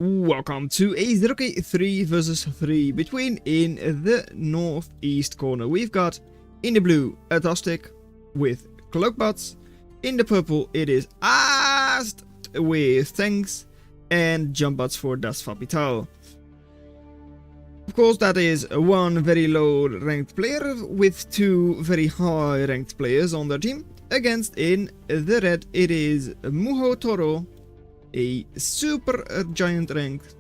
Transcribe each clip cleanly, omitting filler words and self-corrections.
Welcome to a zerok 3 versus 3 between in the northeast corner. We've got in the blue Atastic with cloak bots. In the purple it is Ast with tanks and jump bots for Das Fapital. Of course, that is one very low ranked player with two very high ranked players on their team. Against in the red it is Muho Toro, a super giant ranked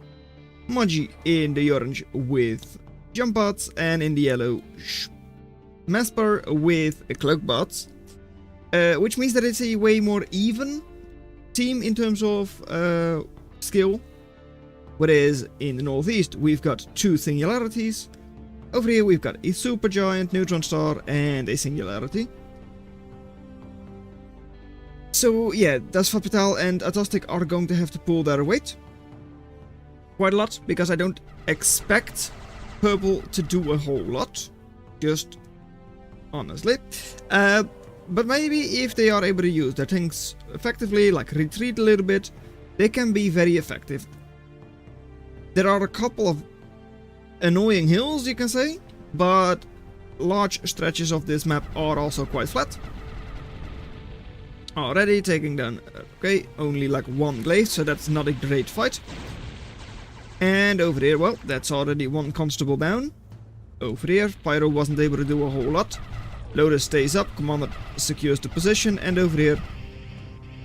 Moji in the orange with jump bots, and in the yellow Masper with cloak bots, which means that it's a way more even team in terms of skill. Whereas in the northeast we've got two singularities. Over here we've got a super giant neutron star and a singularity. So yeah, Das Fapital and Atastic are going to have to pull their weight quite a lot, because I don't expect purple to do a whole lot, just honestly. But maybe if they are able to use their tanks effectively, like retreat a little bit, they can be very effective. There are a couple of annoying hills, you can say, but large stretches of this map are also quite flat. Already taking down, okay, only like one glaive, so that's not a great fight. And over here, well, that's already one constable down. Over here, Pyro wasn't able to do a whole lot. Lotus stays up, Commander secures the position, and over here,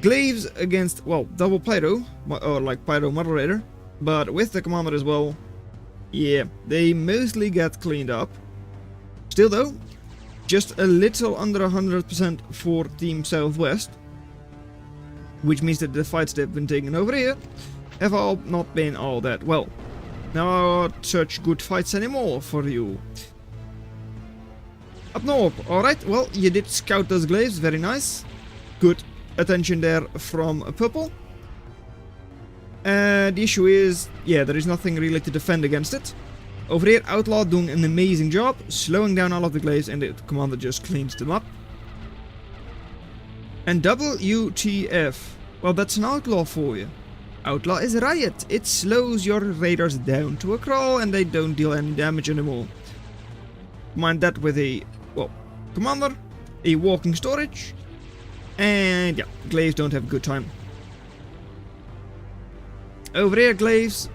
glaives against, well, double Pyro, or like Pyro moderator, but with the Commander as well. Yeah, they mostly get cleaned up. Still though, just a little under 100% for Team Southwest, which means that the fights they've been taking over here have all not been all that well. Not such good fights anymore for you. Up north, alright, well, you did scout those glaives, very nice. Good attention there from purple. The issue is, yeah, there is nothing really to defend against it. Over here, Outlaw doing an amazing job, slowing down all of the glaives, and the commander just cleans them up. And WTF, well, that's an Outlaw for you. Outlaw is Riot. It slows your raiders down to a crawl, and they don't deal any damage anymore. Combine that with a, well, commander, a walking storage, and yeah, glaives don't have a good time. Over here, glaives,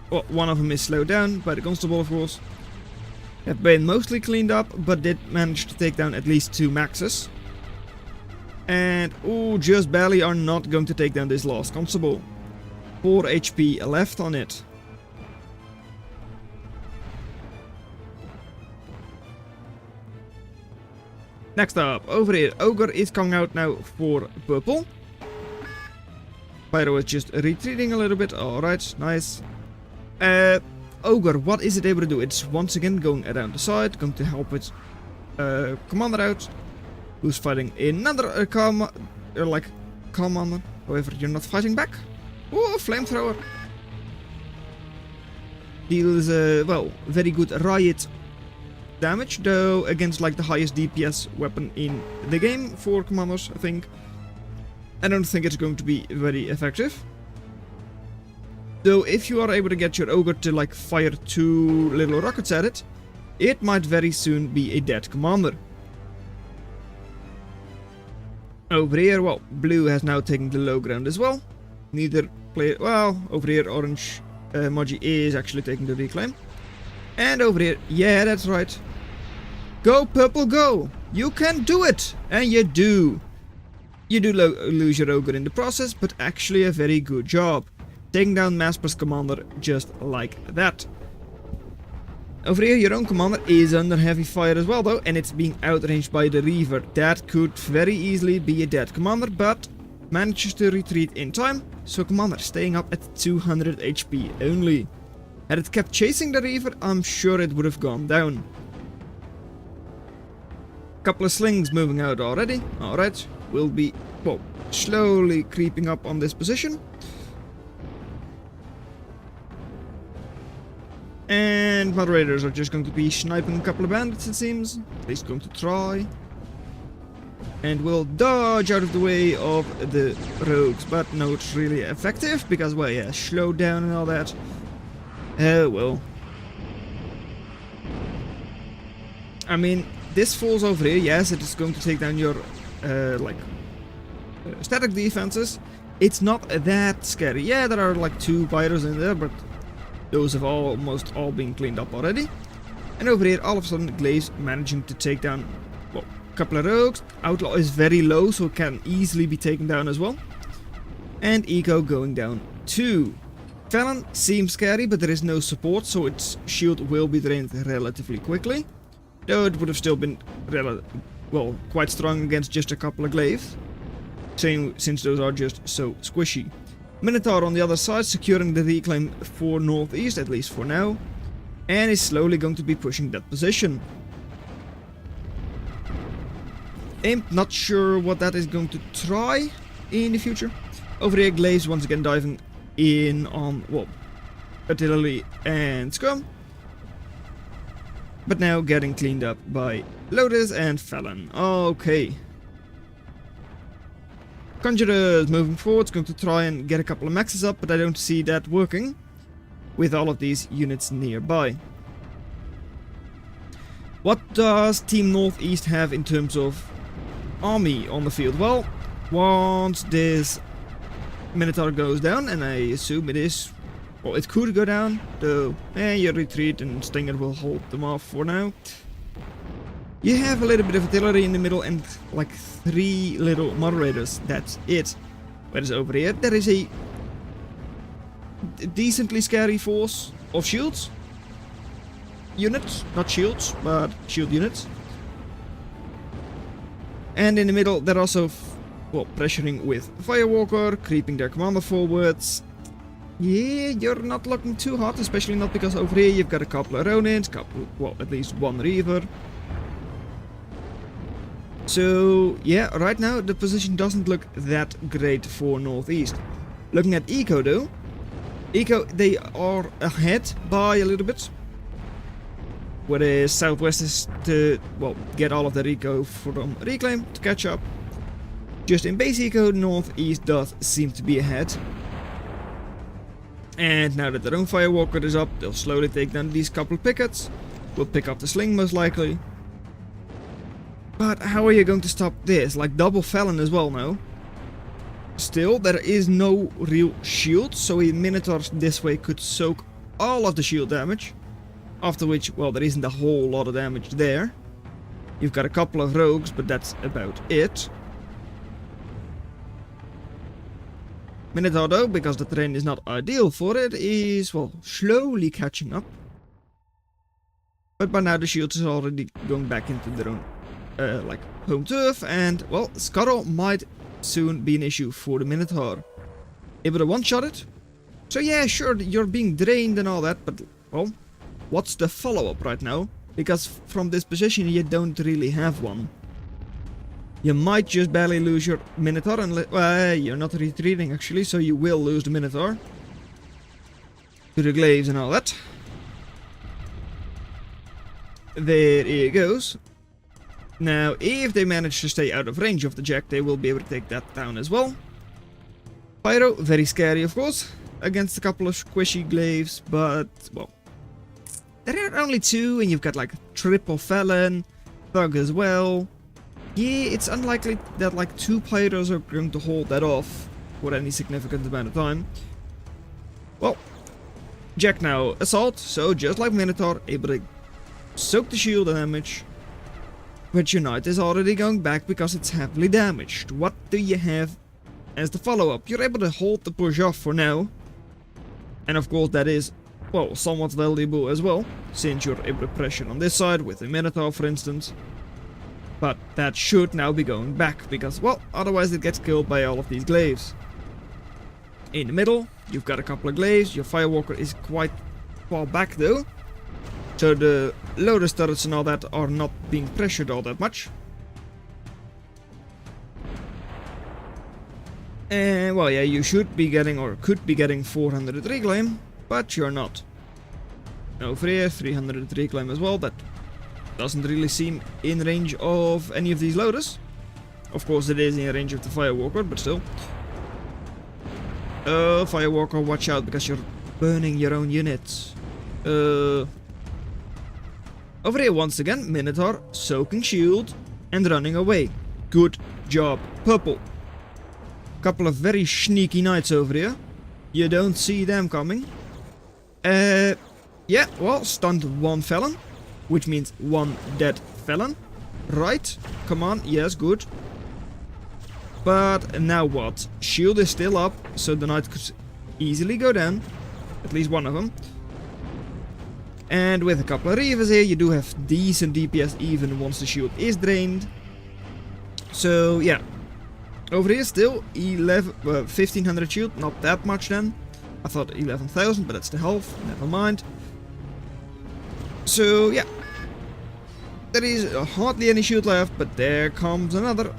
well, one of them is slowed down by the constable, of course. Have been mostly cleaned up, but did manage to take down at least two maxes. And, oh, just barely are not going to take down this last constable. 4 HP left on it. Next up, over here, Ogre is coming out now for purple. Pyro is just retreating a little bit. Alright, nice. Ogre, what is it able to do? It's once again going around the side, going to help its commander out, who's fighting another commander. However, you're not fighting back. Oh, flamethrower. Deals, well, very good riot damage, though against like the highest DPS weapon in the game for commanders, I think. I don't think it's going to be very effective. Though if you are able to get your Ogre to like fire 2 little rockets at it, it might very soon be a dead commander. Over here, well, blue has now taken the low ground as well. Neither player, well, over here orange Moji is actually taking the reclaim. And over here, yeah, that's right. Go purple, go! You can do it! And you do. You do lose your Ogre in the process, but actually a very good job. Taking down Masper's commander just like that. Over here, your own commander is under heavy fire as well though, and it's being outranged by the Reaver. That could very easily be a dead commander, but manages to retreat in time, so commander staying up at 200 HP only. Had it kept chasing the Reaver, I'm sure it would have gone down. Couple of slings moving out already. Alright, we'll be, well, slowly creeping up on this position. And moderators are just going to be sniping a couple of bandits, it seems. At least going to try. and will dodge out of the way of the rogues, but no, it's really effective because, well, yeah, slowed down and all that. Well, I mean, this falls over here. Yes, it is going to take down your static defenses. It's not that scary. Yeah, there are like 2 fighters in there, but those have almost all been cleaned up already. And over here, all of a sudden, Glaive's managing to take down, well, a couple of rogues. Outlaw is very low, so it can easily be taken down as well. And Eco going down too. Felon seems scary, but there is no support, so its shield will be drained relatively quickly. Though it would have still been quite strong against just a couple of glaives, since those are just so squishy. Minotaur on the other side, securing the reclaim for northeast, at least for now, and is slowly going to be pushing that position. Imp, not sure what that is going to try in the future. Over here, glaives once again diving in on, well, artillery and scum. But now getting cleaned up by Lotus and Felon. Okay. Conjurers moving forward, going to try and get a couple of maxes up, but I don't see that working with all of these units nearby. What does Team Northeast have in terms of army on the field? Well, once this Minotaur goes down, and I assume it is, well, it could go down, though you retreat and Stinger will hold them off for now. You have a little bit of artillery in the middle and like 3 little moderators, that's it. Whereas over here, there is a decently scary force of shields. Units, not shields, but shield units. And in the middle, they're also, well, pressuring with Firewalker, creeping their commander forwards. Yeah, you're not looking too hot, especially not because over here you've got a couple of Ronins, well, at least 1 Reaver. So, yeah, right now the position doesn't look that great for Northeast. Looking at Eco though, Eco, they are ahead by a little bit. Whereas Southwest is to, well, get all of their Eco from Reclaim to catch up. Just in base Eco, Northeast does seem to be ahead. And now that their own Firewalker is up, they'll slowly take down these couple pickets. We'll pick up the Sling most likely. But how are you going to stop this? Like double Felon as well now. Still, there is no real shield, so a Minotaur this way could soak all of the shield damage. After which, well, there isn't a whole lot of damage there. You've got a couple of rogues, but that's about it. Minotaur though, because the terrain is not ideal for it, is, well, slowly catching up. But by now the shields is already going back into their own home turf, and, well, Scuttle might soon be an issue for the Minotaur. Able to one-shot it? So yeah, sure, you're being drained and all that, but, well, what's the follow-up right now? Because from this position you don't really have one. You might just barely lose your Minotaur, and you're not retreating actually, so you will lose the Minotaur. To the glaives and all that. There he goes. Now, if they manage to stay out of range of the Jack, they will be able to take that down as well. Pyro, very scary of course, against a couple of squishy glaives, but, well, there are only 2, and you've got like triple Felon, Thug as well. Yeah, it's unlikely that like 2 Pyros are going to hold that off for any significant amount of time. Well, Jack now assault, so just like Minotaur, able to soak the shield damage. But your knight is already going back because it's heavily damaged. What do you have as the follow-up? You're able to hold the push off for now. And of course that is, well, somewhat valuable as well, since you're able to pressure on this side with the Minotaur for instance. But that should now be going back, because, well, otherwise it gets killed by all of these glaives. In the middle, you've got a couple of glaives, your Firewalker is quite far back though. So the Lotus turrets and all that are not being pressured all that much. And, well, yeah, you should be getting, or could be getting 400 reclaim, but you're not. Over here, 300 reclaim as well, that doesn't really seem in range of any of these Lotus. Of course, it is in range of the Firewalker, but still. Firewalker, watch out, because you're burning your own units. Over here once again, Minotaur, soaking shield, and running away. Good job, purple. Couple of very sneaky knights over here. You don't see them coming. Yeah, well, stunned one felon, which means one dead felon. Right, come on, yes, good. But now what? Shield is still up, so the knight could easily go down. At least one of them. And with a couple of reavers here, you do have decent DPS even once the shield is drained. So yeah. Over here still 1500 shield, not that much then. I thought 11,000, but that's the half, never mind. So yeah. There is hardly any shield left, but there comes another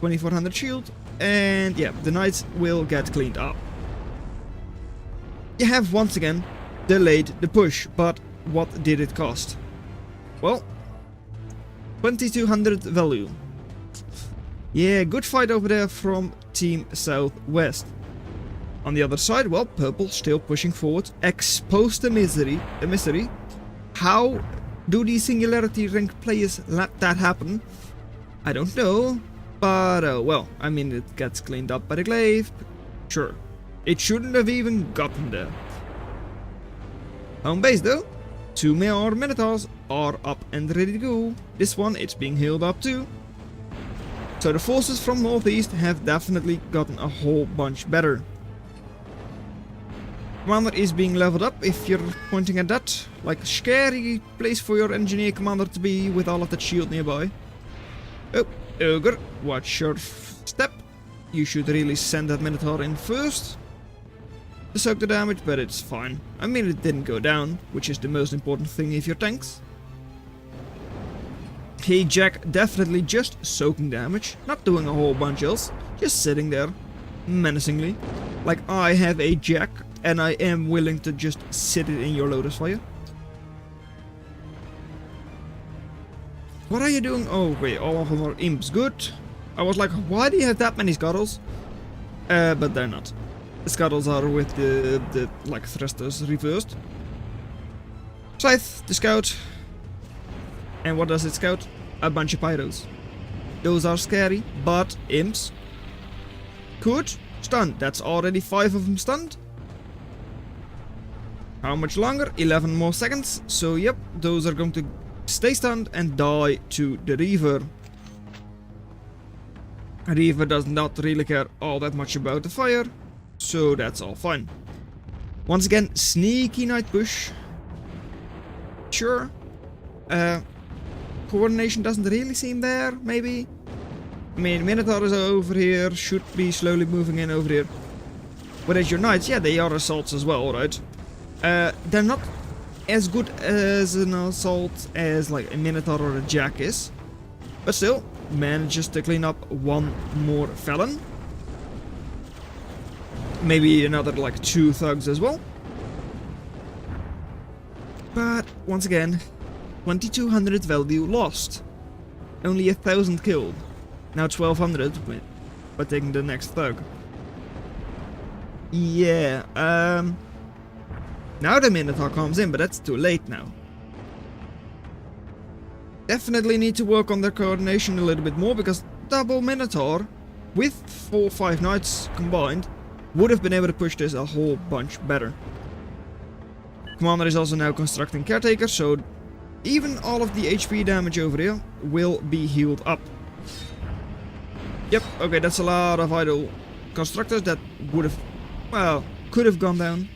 2400 shield. And yeah, the knights will get cleaned up. You have once again delayed the push, but what did it cost? Well, 2200 value. Yeah, good fight over there from Team Southwest. On the other side, well, purple still pushing forward. Expose the mystery. How do these singularity rank players let that happen? I don't know, but well, I mean, it gets cleaned up by the glaive. Sure. It shouldn't have even gotten there. Home base though. 2 more Minotaurs are up and ready to go. This one, it's being healed up too. So the forces from northeast have definitely gotten a whole bunch better. Commander is being leveled up, if you're pointing at that. Like a scary place for your engineer commander to be with all of that shield nearby. Oh, Ogre, watch your step. You should really send that Minotaur in first to soak the damage, but it's fine. I mean, it didn't go down, which is the most important thing if you're tanks. Hey Jack, definitely just soaking damage, not doing a whole bunch else, just sitting there, menacingly. Like I have a Jack, and I am willing to just sit it in your Lotus Fire. What are you doing? Oh wait, all of them are imps, good. I was like, why do you have that many scuttles? But they're not. The scuttles are with the like thrusters reversed. Scythe, the scout. And what does it scout? A bunch of pyros. Those are scary, but imps. Good. Stunned. That's already 5 of them stunned. How much longer? 11 more seconds. So yep, those are going to stay stunned and die to the Reaver. Reaver does not really care all that much about the fire, so that's all fine. Once again, sneaky knight push. Sure. Coordination doesn't really seem there, maybe. I mean, Minotaur is over here, should be slowly moving in over here. Whereas your knights, yeah, they are assaults as well, right? They're not as good as an assault as like a Minotaur or a Jack is. But still, manages to clean up one more felon. Maybe another like 2 thugs as well. But once again, 2200 value lost. Only 1000 killed. Now 1200 by taking the next thug. Yeah, now the Minotaur comes in, but that's too late now. Definitely need to work on their coordination a little bit more, because double Minotaur with 4 or 5 knights combined would have been able to push this a whole bunch better. Commander is also now constructing Caretaker, so even all of the HP damage over here will be healed up. Yep, okay, that's a lot of idle constructors that would have, well, could have gone down.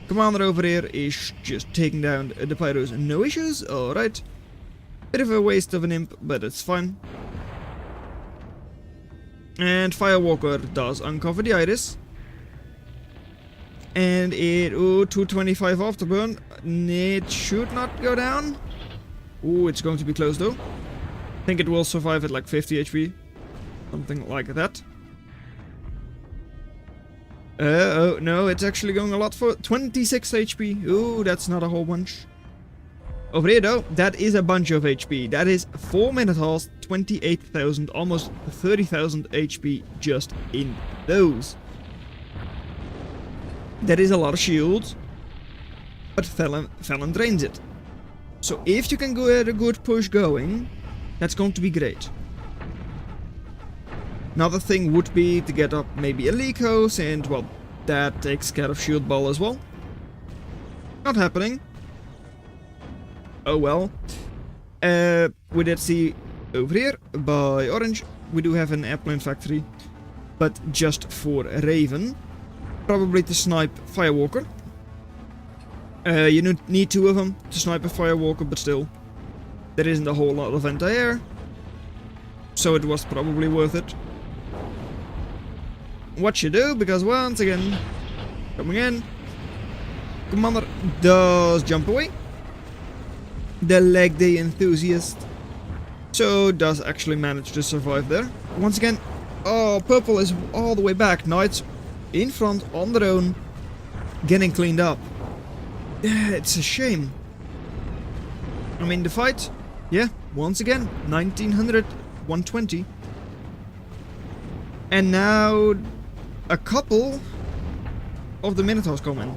Commander over here is just taking down the pyros, no issues, alright. Bit of a waste of an imp, but it's fine. And Firewalker does uncover the Iris. And it, ooh, 225 afterburn. It should not go down. Ooh, it's going to be close though. I think it will survive at like 50 HP. Something like that. Oh, no, it's actually going a lot for 26 HP. Ooh, that's not a whole bunch. Over here though, that is a bunch of HP. That is 4 Minotaurs, 28,000, almost 30,000 HP just in those. That is a lot of shields, but Felon drains it. So if you can get a good push going, that's going to be great. Another thing would be to get up maybe a leak hose, and well, that takes care of shieldball as well. Not happening. Oh well. We did see over here by Orange, we do have an airplane factory, but just for Raven. Probably to snipe Firewalker. You need 2 of them to snipe a Firewalker, but still. There isn't a whole lot of anti-air. So it was probably worth it. What you do, because once again, coming in, Commander does jump away. The leg day enthusiast. So does actually manage to survive there. Once again, oh, purple is all the way back. Knights in front on their own, getting cleaned up. It's a shame. I mean, the fight, yeah, once again, 1900, 120. And now a couple of the Minotaurs come in.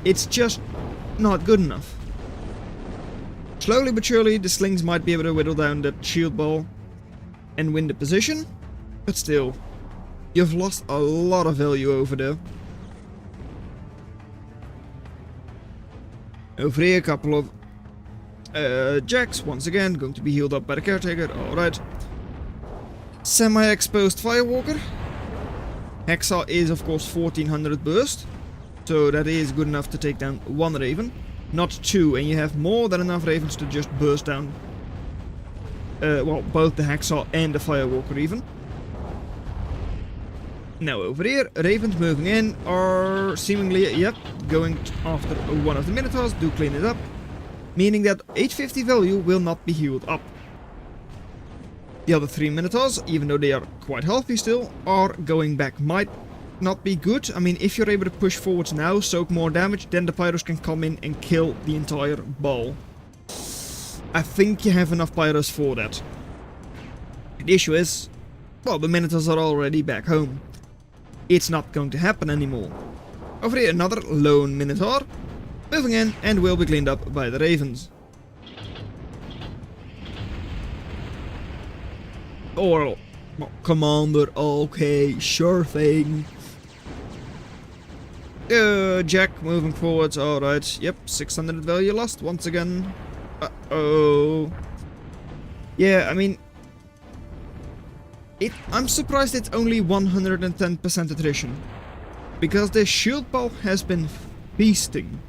It's just not good enough. Slowly but surely, the slings might be able to whittle down that shield ball and win the position, but still, you've lost a lot of value over there. Over here, a couple of jacks, once again, going to be healed up by the caretaker, alright. Semi-exposed Firewalker. Hexa is of course 1400 burst, so that is good enough to take down 1 Raven, not 2, and you have more than enough Ravens to just burst down, well, both the Hexa and the Firewalker even. Now over here, Ravens moving in are seemingly, yep, going after one of the Minotaurs, do clean it up, meaning that 850 value will not be healed up. The other 3 Minotaurs, even though they are quite healthy still, are going back. Might not be good. I mean, if you're able to push forwards now, soak more damage, then the Pyros can come in and kill the entire ball. I think you have enough Pyros for that. The issue is, well, the Minotaurs are already back home. It's not going to happen anymore. Over here, another lone Minotaur, moving in and will be cleaned up by the Ravens. Or, well, Commander, okay, sure thing. Jack moving forwards, alright, yep, 600 value lost once again. Uh-oh. Yeah, I mean, I'm surprised it's only 110% attrition. Because the shield ball has been feasting.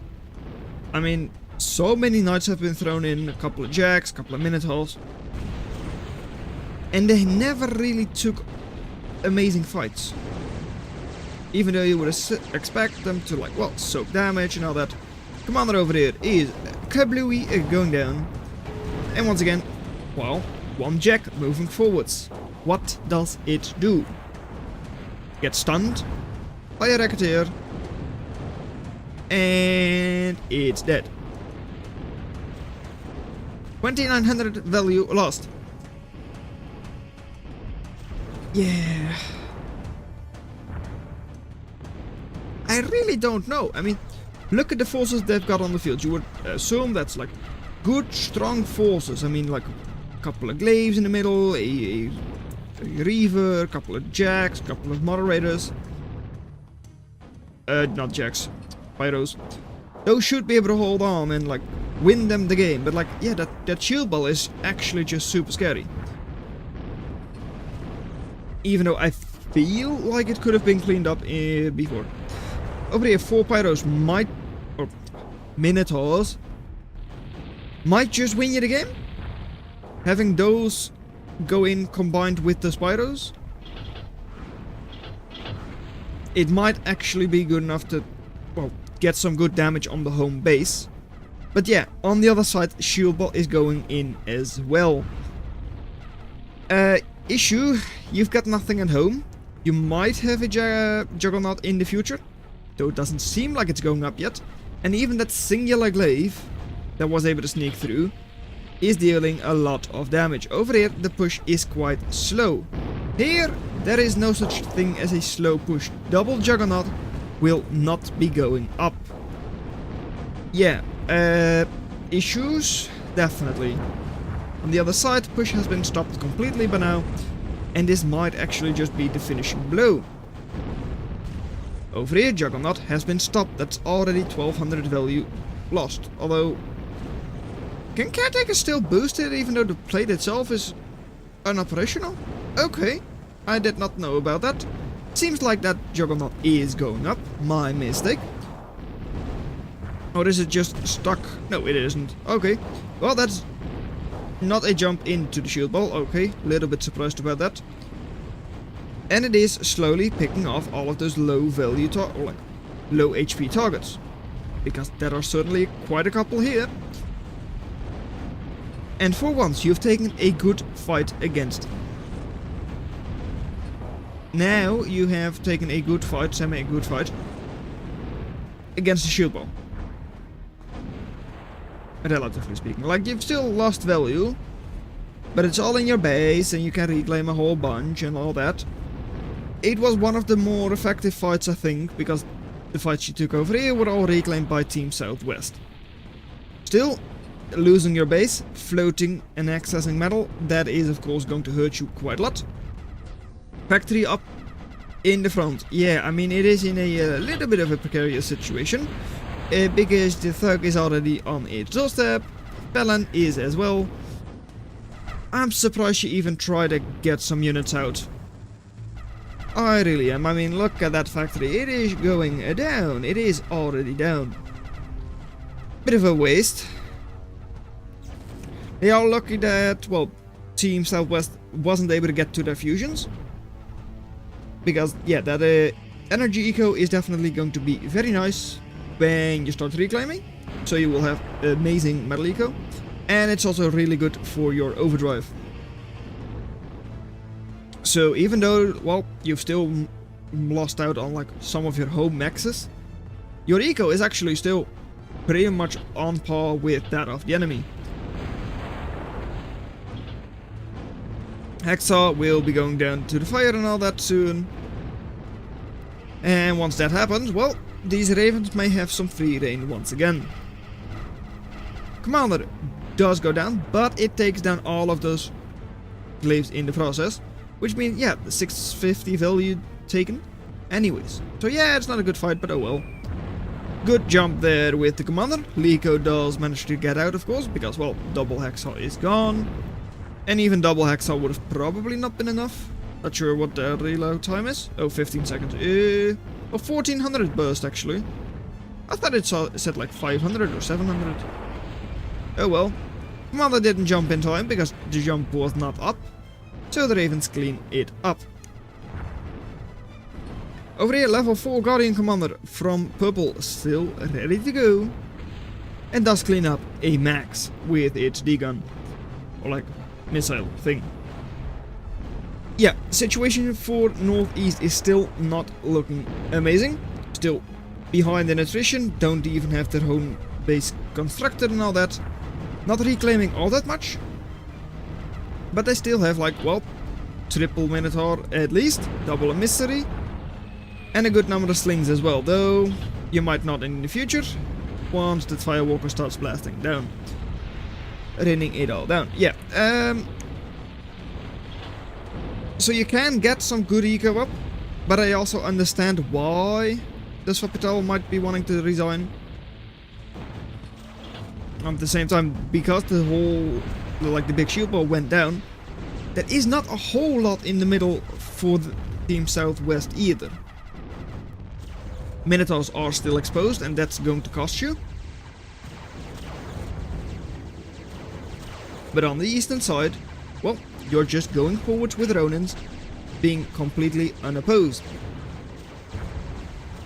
I mean, so many knights have been thrown in, a couple of jacks, a couple of minotaurs. And they never really took amazing fights. Even though you would expect them to, like, well, soak damage and all that. Commander over here is kablooey going down. And once again, well, 1 jack moving forwards. What does it do? Get stunned by a racketeer. And it's dead. 2900 value lost. Yeah. I really don't know. I mean, look at the forces they've got on the field. You would assume that's like good, strong forces. I mean, like a couple of glaives in the middle, a reaver, a couple of jacks, a couple of moderators. Not jacks, pyros. Those should be able to hold on and like win them the game. But like, yeah, that shield ball is actually just super scary. Even though I feel like it could have been cleaned up before. Over here, 4 pyros might, or minotaurs, might just win you the game. Having those go in combined with the pyros, it might actually be good enough to, well, get some good damage on the home base. But yeah, on the other side, shieldball is going in as well. Issue, you've got nothing at home. You might have a juggernaut in the future, though it doesn't seem like it's going up yet. And even that singular glaive that was able to sneak through is dealing a lot of damage. Over here the push is quite slow. Here there is no such thing as a slow push. Double Juggernaut will not be going up. Yeah, issues? Definitely. On the other side, push has been stopped completely by now, and this might actually just be the finishing blow. Over here, Juggernaut has been stopped. That's already 1200 value lost. Although, can Caretaker still boost it even though the plate itself is unoperational? Okay, I did not know about that. Seems like that Juggernaut is going up. My mistake. Or is it just stuck? No, it isn't. Okay, well that's not a jump into the shield ball. Okay, a little bit surprised about that. And it is slowly picking off all of those low value or like low HP targets, because there are certainly quite a couple here. And for once you've taken a good fight against. Now you have taken a good fight, semi-good fight, against the shield ball. Relatively speaking. Like, you've still lost value, but it's all in your base and you can reclaim a whole bunch and all that. It was one of the more effective fights, I think, because the fights you took over here were all reclaimed by Team Southwest. Still, losing your base, floating and accessing metal, that is of course going to hurt you quite a lot. Factory up in the front. Yeah, I mean, it is in a little bit of a precarious situation. Because the Thug is already on its doorstep. Belen is as well. I'm surprised she even tried to get some units out. I really am. I mean, look at that factory. It is going down. It is already down. Bit of a waste. They are lucky that, well, Team Southwest wasn't able to get to their fusions. Because, yeah, that energy eco is definitely going to be very nice when you start reclaiming, so you will have amazing metal eco, and it's also really good for your overdrive. So even though, well, you've still lost out on like some of your home maxes, your eco is actually still pretty much on par with that of the enemy. Hacksaw will be going down to the fire and all that soon, and once that happens, well, these ravens may have some free reign once again. Commander does go down, but it takes down all of those glaives in the process, which means, yeah, the 650 value taken anyways. So yeah, it's not a good fight, but oh well. Good jump there with the commander. Liko does manage to get out, of course, because, well, double hacksaw is gone. And even double hacksaw would have probably not been enough. Not sure what the reload time is. Oh, 15 seconds. Oh, 1400 burst actually. I thought it said like 500 or 700. Oh well. Commander didn't jump in time because the jump was not up. So the Ravens clean it up. Over here, level 4 Guardian Commander from Purple still ready to go. And does clean up a max with its D-gun. Or like missile thing. Yeah, situation for Northeast is still not looking amazing. Still behind in attrition, don't even have their home base constructed and all that. Not reclaiming all that much. But they still have like, well, triple Minotaur at least, double emissary, and a good number of slings as well, though you might not in the future, once the Firewalker starts blasting down. Raining it all down. Yeah, so you can get some good eco up, but I also understand why the Swapital might be wanting to resign. At the same time, because the whole, like the big shield ball went down, there is not a whole lot in the middle for the Team Southwest either. Minotaurs are still exposed and that's going to cost you. But on the eastern side, well, you're just going forwards with Ronins, being completely unopposed.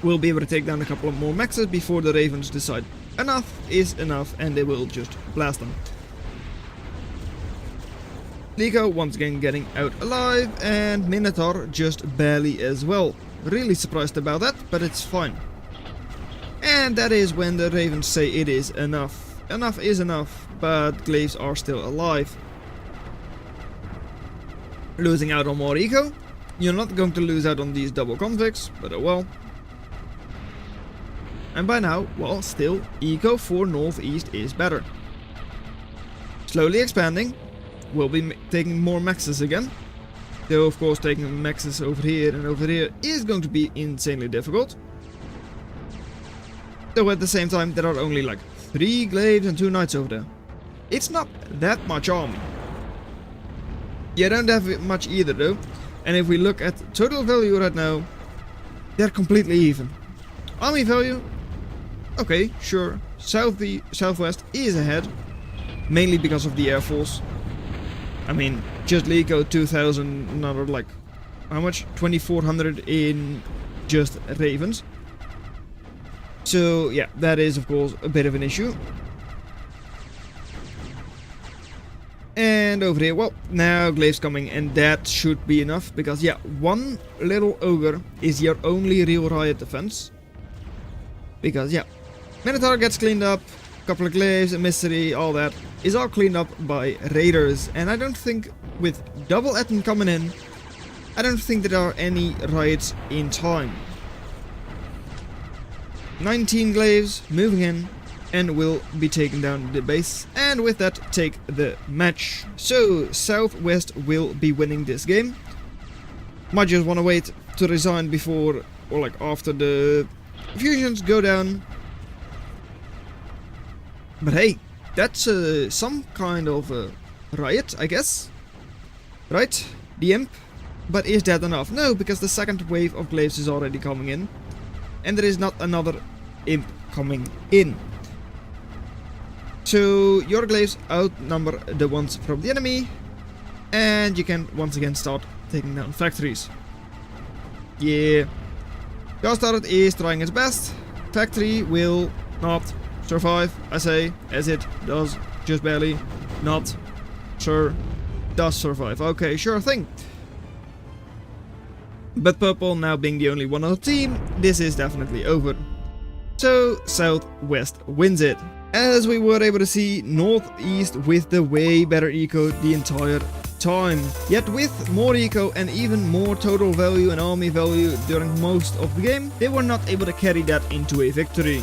We'll be able to take down a couple of more maxes before the Ravens decide enough is enough and they will just blast them. Liko once again getting out alive, and Minotaur just barely as well. Really surprised about that, but it's fine. And that is when the Ravens say it is enough. enough is enough, but glaives are still alive. Losing out on more eco. You're not going to lose out on these double convicts, but oh well. And by now, well, still, eco for northeast is better. Slowly expanding. We'll be taking more maxes again. Though, of course, taking maxes over here and over here is going to be insanely difficult. Though at the same time, there are only like 3 glaives and 2 knights over there. It's not that much army. You don't have much either though. And if we look at total value right now, they're completely even. Army value, okay, sure. Southwest is ahead. Mainly because of the Air Force. I mean, just Lico 2000, another like, how much? 2400 in just Ravens. So yeah, that is of course a bit of an issue. And over here, well, now glaives coming, and that should be enough, because yeah, one little ogre is your only real riot defense. Because yeah, Minotaur gets cleaned up, couple of glaives, a mystery, all that is all cleaned up by raiders, and I don't think with double Etten coming in, I don't think there are any riots in time. 19 glaives moving in, and will be taking down the base, and with that take the match. So Southwest will be winning this game. Might just want to wait to resign before or like after the fusions go down. But hey, that's some kind of riot, I guess. Right? The imp. But is that enough? No, because the second wave of glaives is already coming in. And there is not another imp coming in. So your glaives outnumber the ones from the enemy, and you can once again start taking down factories. Yeah, Gastard is trying its best. Factory will not survive, I say, as it does just barely. Not sure does survive. Okay, sure thing. But purple now being the only one on the team, this is definitely over. So Southwest wins it. As we were able to see, Northeast with the way better eco the entire time. Yet with more eco and even more total value and army value during most of the game, they were not able to carry that into a victory.